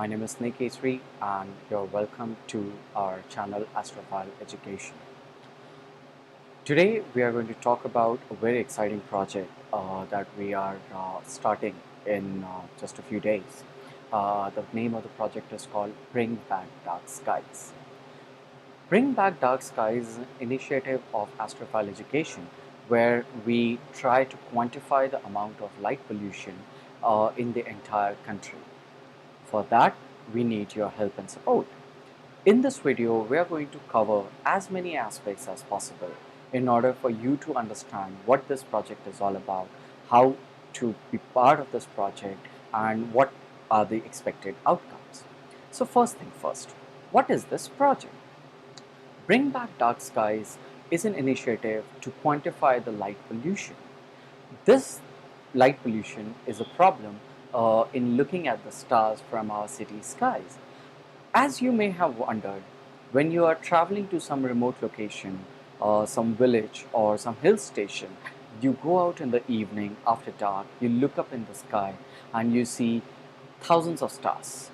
My name is Nikesri and you're welcome to our channel Astrophile Education. Today we are going to talk about a very exciting project that we are starting in just a few days. The name of the project is called Bring Back Dark Skies. Bring Back Dark Skies is an initiative of Astrophile Education where we try to quantify the amount of light pollution in the entire country. For that, we need your help and support. In this video, we are going to cover as many aspects as possible in order for you to understand what this project is all about, how to be part of this project, and what are the expected outcomes. So first thing first, what is this project? Bring Back Dark Skies is an initiative to quantify the light pollution. This light pollution is a problem in looking at the stars from our city skies. As you may have wondered, when you are traveling to some remote location, some village or some hill station, you go out in the evening after dark, you look up in the sky and you see thousands of stars.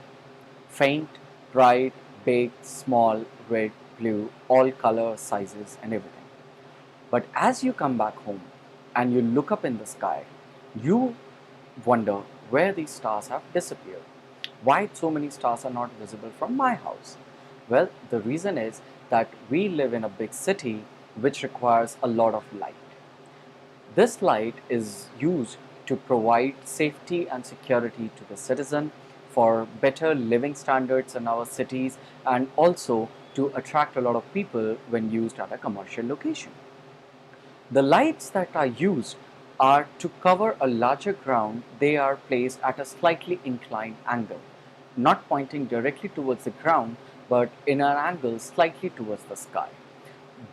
Faint, bright, big, small, red, blue, all color, sizes and everything. But as you come back home and you look up in the sky, you wonder where these stars have disappeared. Why so many stars are not visible from my house? Well, the reason is that we live in a big city which requires a lot of light. This light is used to provide safety and security to the citizen for better living standards in our cities and also to attract a lot of people when used at a commercial location. The lights that are used are to cover a larger ground. They are placed at a slightly inclined angle, not pointing directly towards the ground, but in an angle slightly towards the sky.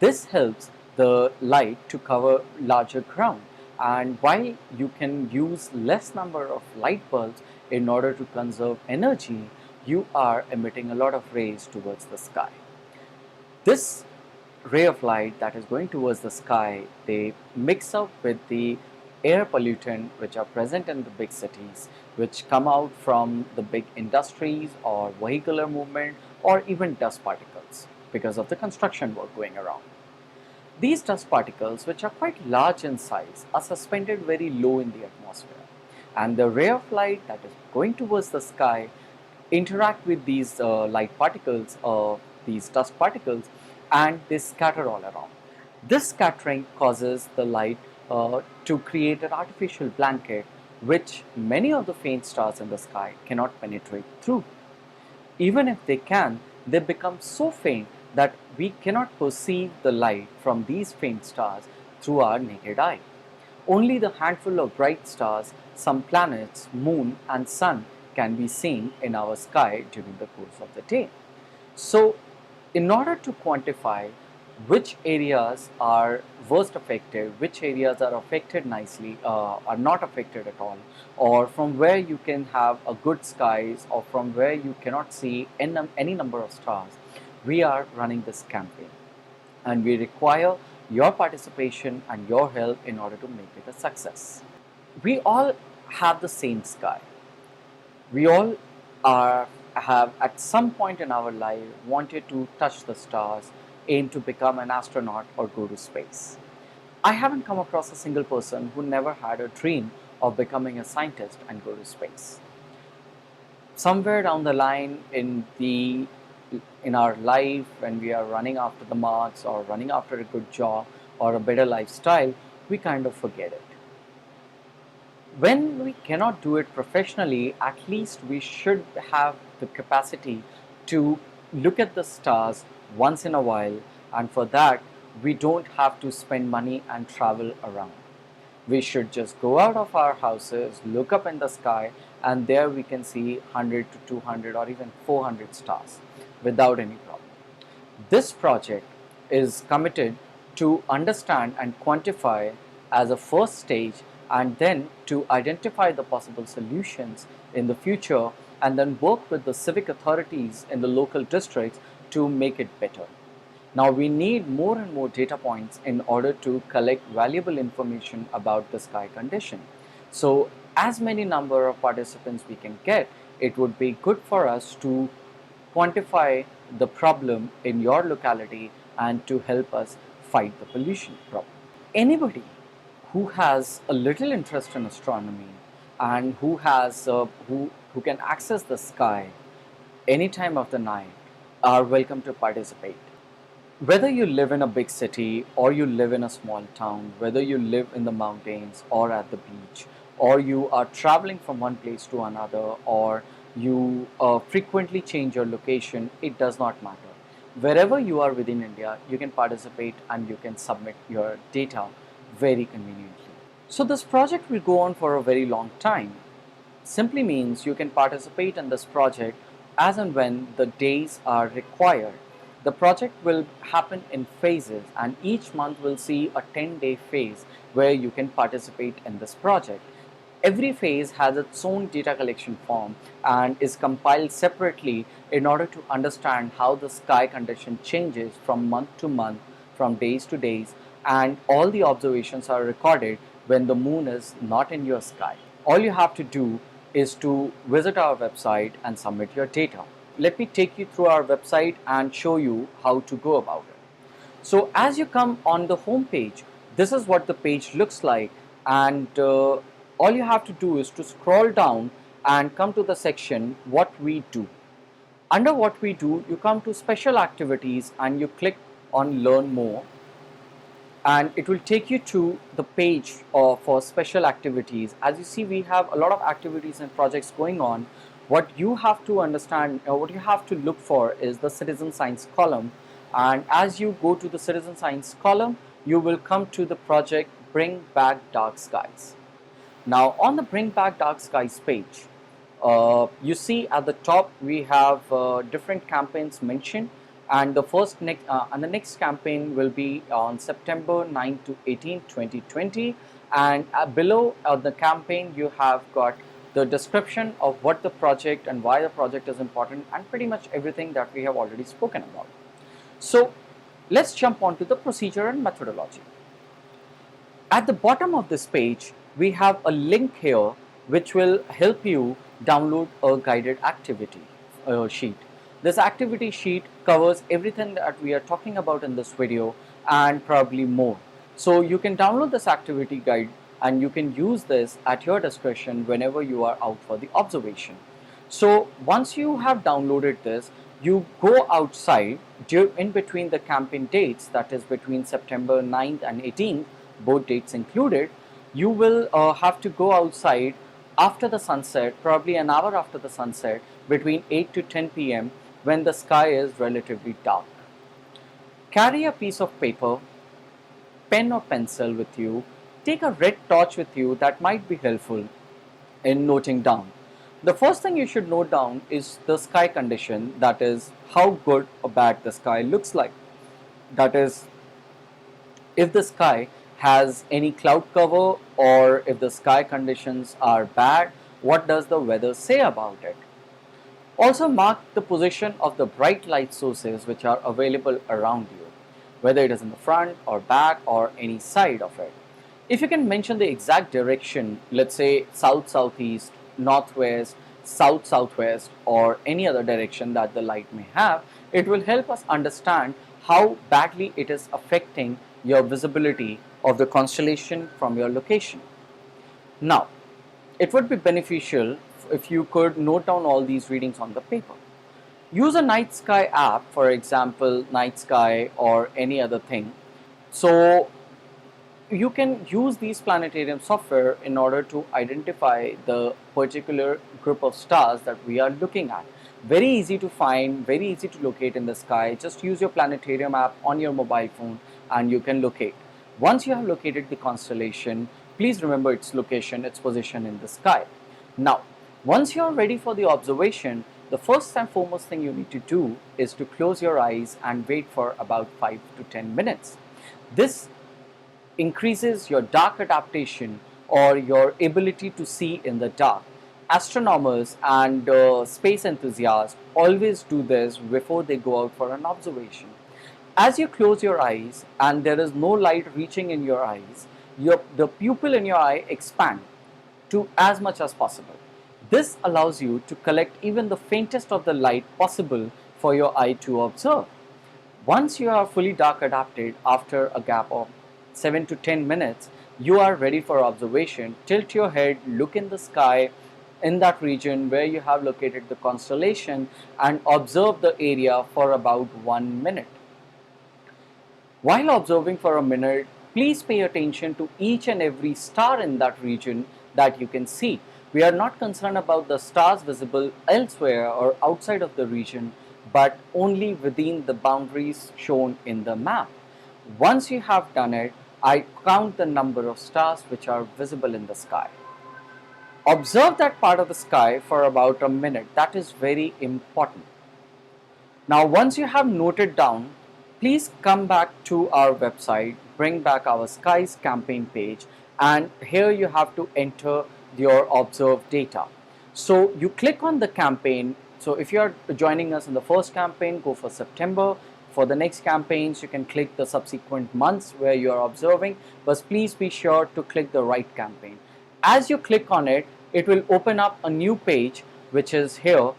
This helps the light to cover larger ground, and while you can use less number of light bulbs in order to conserve energy, you are emitting a lot of rays towards the sky. This ray of light that is going towards the sky, they mix up with the air pollutant which are present in the big cities, which come out from the big industries or vehicular movement or even dust particles because of the construction work going around. These dust particles, which are quite large in size, are suspended very low in the atmosphere, and the ray of light that is going towards the sky interact with these light particles, these dust particles, and they scatter all around. This scattering causes the light to create an artificial blanket which many of the faint stars in the sky cannot penetrate through. Even if they can, they become so faint that we cannot perceive the light from these faint stars through our naked eye. Only the handful of bright stars, some planets, moon and sun can be seen in our sky during the course of the day. So, in order to quantify which areas are worst affected, which areas are affected nicely, are not affected at all, or from where you can have a good skies, or from where you cannot see any number of stars, we are running this campaign, and we require your participation and your help in order to make it a success. We all have the same sky. We all have at some point in our life wanted to touch the stars, aim to become an astronaut or go to space. I haven't come across a single person who never had a dream of becoming a scientist and go to space. Somewhere down the line in our life, when we are running after the marks or running after a good job or a better lifestyle, we kind of forget it. When we cannot do it professionally, at least we should have the capacity to look at the stars once in a while, and for that we don't have to spend money and travel around. We should just go out of our houses, look up in the sky, and there we can see 100 to 200 or even 400 stars without any problem. This project is committed to understand and quantify as a first stage, and then to identify the possible solutions in the future, and then work with the civic authorities in the local districts to make it better. Now we need more and more data points in order to collect valuable information about the sky condition. So as many number of participants we can get it would be good for us to quantify the problem in your locality and to help us fight the pollution problem. Anybody who has a little interest in astronomy and who can access the sky any time of the night are welcome to participate. Whether you live in a big city or you live in a small town, whether you live in the mountains or at the beach, or you are traveling from one place to another, or you frequently change your location, it does not matter. Wherever you are within India, you can participate and you can submit your data very conveniently. So, this project will go on for a very long time. Simply means you can participate in this project as and when the days are required. The project will happen in phases, and each month will see a 10-day phase where you can participate in this project. Every phase has its own data collection form and is compiled separately in order to understand how the sky condition changes from month to month, from days to days, and all the observations are recorded when the moon is not in your sky. All you have to do is to visit our website and submit your data. Let me take you through our website and show you how to go about it. So as you come on the home page, this is what the page looks like, and all you have to do is to scroll down and come to the section what we do. Under what we do, you come to special activities and you click on learn more, and it will take you to the page for special activities. As you see, we have a lot of activities and projects going on. What you have to understand, what you have to look for is the citizen science column, and as you go to the citizen science column, you will come to the project Bring Back Dark Skies. Now on the Bring Back Dark Skies page, you see at the top we have different campaigns mentioned, and the next campaign will be on September 9 to 18, 2020, and below the campaign you have got the description of what the project and why the project is important, and pretty much everything that we have already spoken about. So let's jump on to the procedure and methodology. At the bottom of this page, we have a link here which will help you download a guided activity sheet. This activity sheet covers everything that we are talking about in this video and probably more. So you can download this activity guide and you can use this at your discretion whenever you are out for the observation. So once you have downloaded this, you go outside in between the campaign dates, that is between September 9th and 18th, both dates included. You will have to go outside after the sunset, probably an hour after the sunset, between 8 to 10 p.m. when the sky is relatively dark. Carry a piece of paper, pen or pencil with you. Take a red torch with you, that might be helpful in noting down. The first thing you should note down is the sky condition, that is how good or bad the sky looks like. That is, if the sky has any cloud cover or if the sky conditions are bad, what does the weather say about it? Also mark the position of the bright light sources which are available around you, whether it is in the front or back or any side of it. If you can mention the exact direction, let's say south southeast, northwest, south southwest, or any other direction that the light may have, it will help us understand how badly it is affecting your visibility of the constellation from your location. Now, it would be beneficial if you could note down all these readings on the paper. Use a night sky app, for example, Night Sky or any other thing. So you can use these planetarium software in order to identify the particular group of stars that we are looking at. Very easy to find, very easy to locate in the sky. Just use your planetarium app on your mobile phone and you can locate. Once you have located the constellation, please remember its location, its position in the sky. Now, once you are ready for the observation, the first and foremost thing you need to do is to close your eyes and wait for about 5 to 10 minutes. This increases your dark adaptation or your ability to see in the dark. Astronomers and space enthusiasts always do this before they go out for an observation. As you close your eyes and there is no light reaching in your eyes, the pupil in your eye expand to as much as possible. This allows you to collect even the faintest of the light possible for your eye to observe. Once you are fully dark adapted, after a gap of 7 to 10 minutes, you are ready for observation. Tilt your head, look in the sky in that region where you have located the constellation, and observe the area for about 1 minute. While observing for a minute, please pay attention to each and every star in that region that you can see. We are not concerned about the stars visible elsewhere or outside of the region, but only within the boundaries shown in the map. Once you have done it, I count the number of stars which are visible in the sky. Observe that part of the sky for about a minute. That is very important. Now, once you have noted down, please come back to our website, bring back our skies campaign page, and here you have to enter your observed data. So you click on the campaign. So if you are joining us in the first campaign, go for September. For the next campaigns, you can click the subsequent months where you are observing, but please be sure to click the right campaign. As you click on it, it will open up a new page, which is here.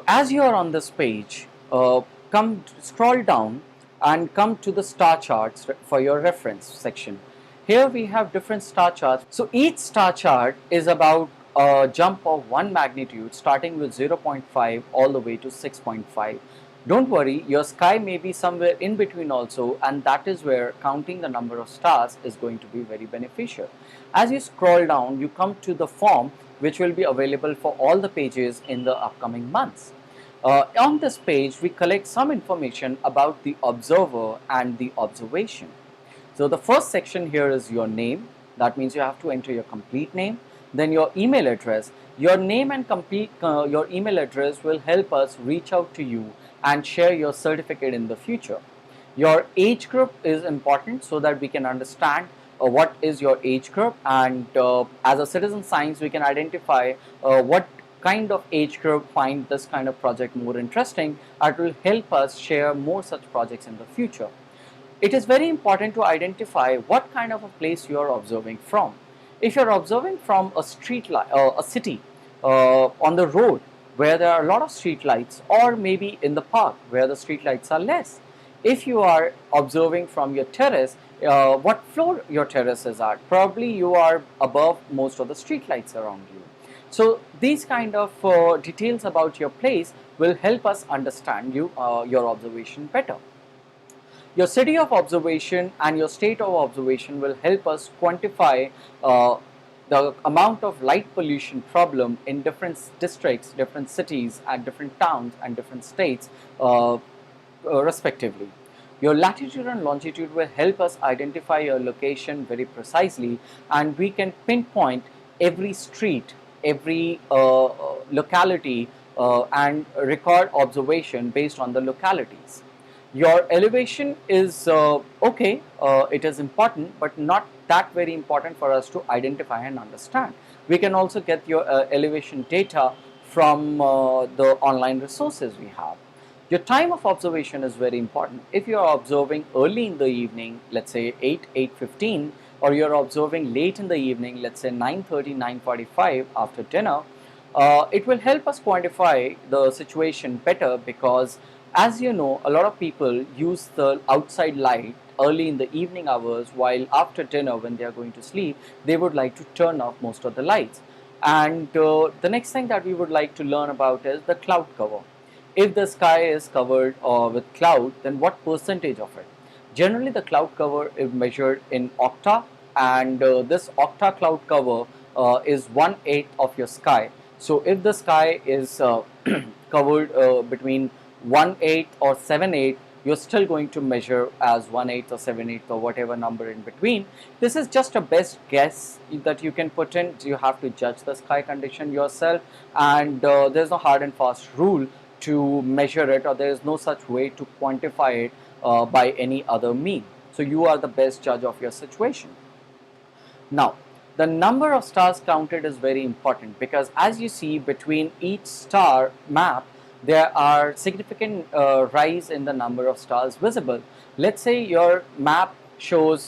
As you are on this page, come scroll down and come to the star charts for your reference section. Here we have different star charts. So each star chart is about a jump of 1 magnitude, starting with 0.5 all the way to 6.5. Don't worry, your sky may be somewhere in between also, and that is where counting the number of stars is going to be very beneficial. As you scroll down, you come to the form which will be available for all the pages in the upcoming months. On this page, we collect some information about the observer and the observation. So the first section here is your name. That means you have to enter your complete name. Then your email address. Your name and your email address will help us reach out to you and share your certificate in the future. Your age group is important so that we can understand what is your age group, and as a citizen science we can identify what kind of age group find this kind of project more interesting. It will help us share more such projects in the future. It is very important to identify what kind of a place you are observing from. If you are observing from a a city, on the road where there are a lot of street lights, or maybe in the park where the street lights are less. If you are observing from your terrace, what floor your terrace is at, probably you are above most of the street lights around you. So these kind of details about your place will help us understand your observation better. Your city of observation and your state of observation will help us quantify the amount of light pollution problem in different districts, different cities, and different towns and different states respectively. Your latitude and longitude will help us identify your location very precisely, and we can pinpoint every street, every locality, and record observation based on the localities. Your elevation is okay, it is important, but not that very important for us to identify and understand. We can also get your elevation data from the online resources we have. Your time of observation is very important. If you are observing early in the evening, let's say 8:15, or you are observing late in the evening, let's say 9:30, 9:45 after dinner, it will help us quantify the situation better, because as you know, a lot of people use the outside light early in the evening hours, while after dinner when they are going to sleep, they would like to turn off most of the lights. And the next thing that we would like to learn about is the cloud cover. If the sky is covered with cloud, then what percentage of it? Generally, the cloud cover is measured in octa, and this octa cloud cover is 1/8 of your sky. So if the sky is covered between 1/8 or 7/8, you're still going to measure as 1/8 or 7/8 or whatever number in between. This is just a best guess that you can put in. You have to judge the sky condition yourself, and there's no hard and fast rule to measure it, or there is no such way to quantify it by any other mean. So you are the best judge of your situation. Now, the number of stars counted is very important, because as you see between each star map, there are significant rise in the number of stars visible. Let's say your map shows,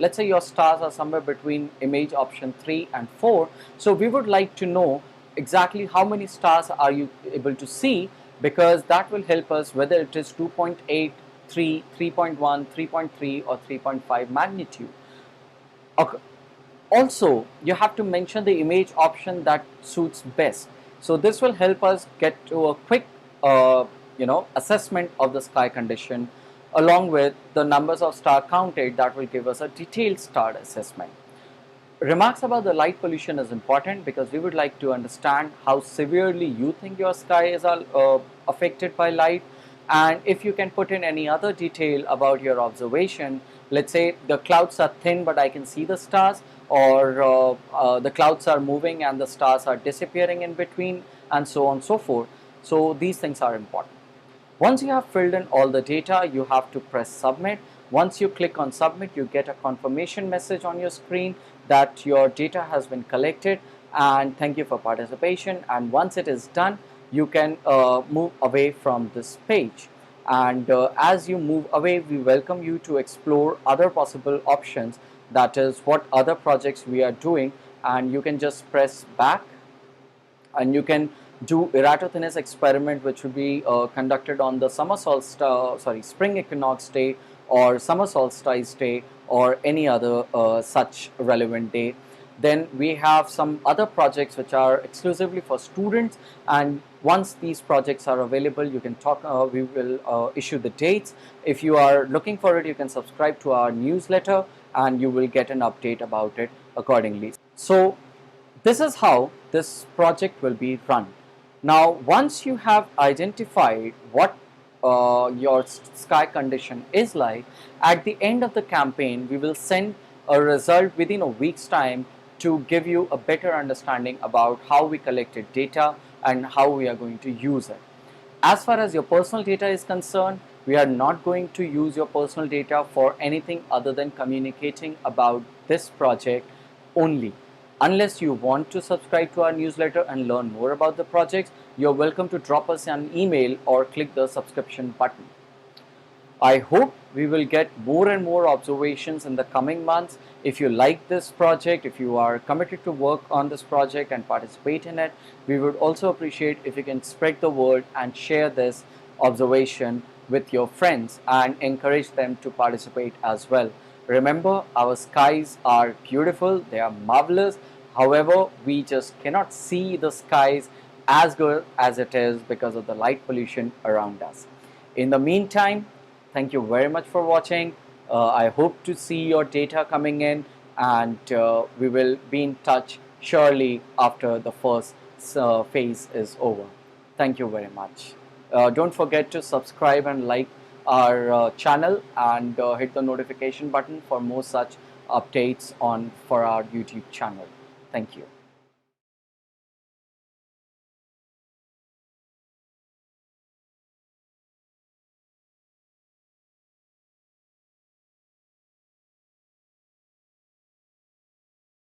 let's say your stars are somewhere between image option 3 and 4. So we would like to know exactly how many stars are you able to see, because that will help us whether it is 2.8, 3, 3.1, 3.3 or 3.5 magnitude. Okay. Also, you have to mention the image option that suits best. So this will help us get to a quick assessment of the sky condition, along with the numbers of star counted that will give us a detailed star assessment. Remarks about the light pollution is important because we would like to understand how severely you think your sky is affected by light, and if you can put in any other detail about your observation. Let's say the clouds are thin but I can see the stars, or the clouds are moving and the stars are disappearing in between, and so on and so forth. So these things are important. Once you have filled in all the data, you have to press submit. Once you click on submit, you get a confirmation message on your screen that your data has been collected, and thank you for participation. And once it is done, you can move away from this page. And as you move away, we welcome you to explore other possible options, that is what other projects we are doing, and you can just press back and you can do eratosthenes experiment, which will be conducted on the spring equinox day or summer solstice day or any other such relevant day. Then we have some other projects which are exclusively for students, and once these projects are available, you can talk. We will issue the dates. If you are looking for it, you can subscribe to our newsletter, and you will get an update about it accordingly. So this is how this project will be run. Now, once you have identified what your sky condition is like, at the end of the campaign, we will send a result within a week's time to give you a better understanding about how we collected data and how we are going to use it. As far as your personal data is concerned, we are not going to use your personal data for anything other than communicating about this project only. Unless you want to subscribe to our newsletter and learn more about the projects, you're welcome to drop us an email or click the subscription button. I hope we will get more and more observations in the coming months. If you like this project, if you are committed to work on this project and participate in it, we would also appreciate if you can spread the word and share this observation with your friends and encourage them to participate as well. Remember, our skies are beautiful, they are marvelous. However, we just cannot see the skies as good as it is because of the light pollution around us. In the meantime, thank you very much for watching. I hope to see your data coming in, and we will be in touch surely after the first phase is over. Thank you very much. Don't forget to subscribe and like our channel, and hit the notification button for more such updates for our YouTube channel. Thank you.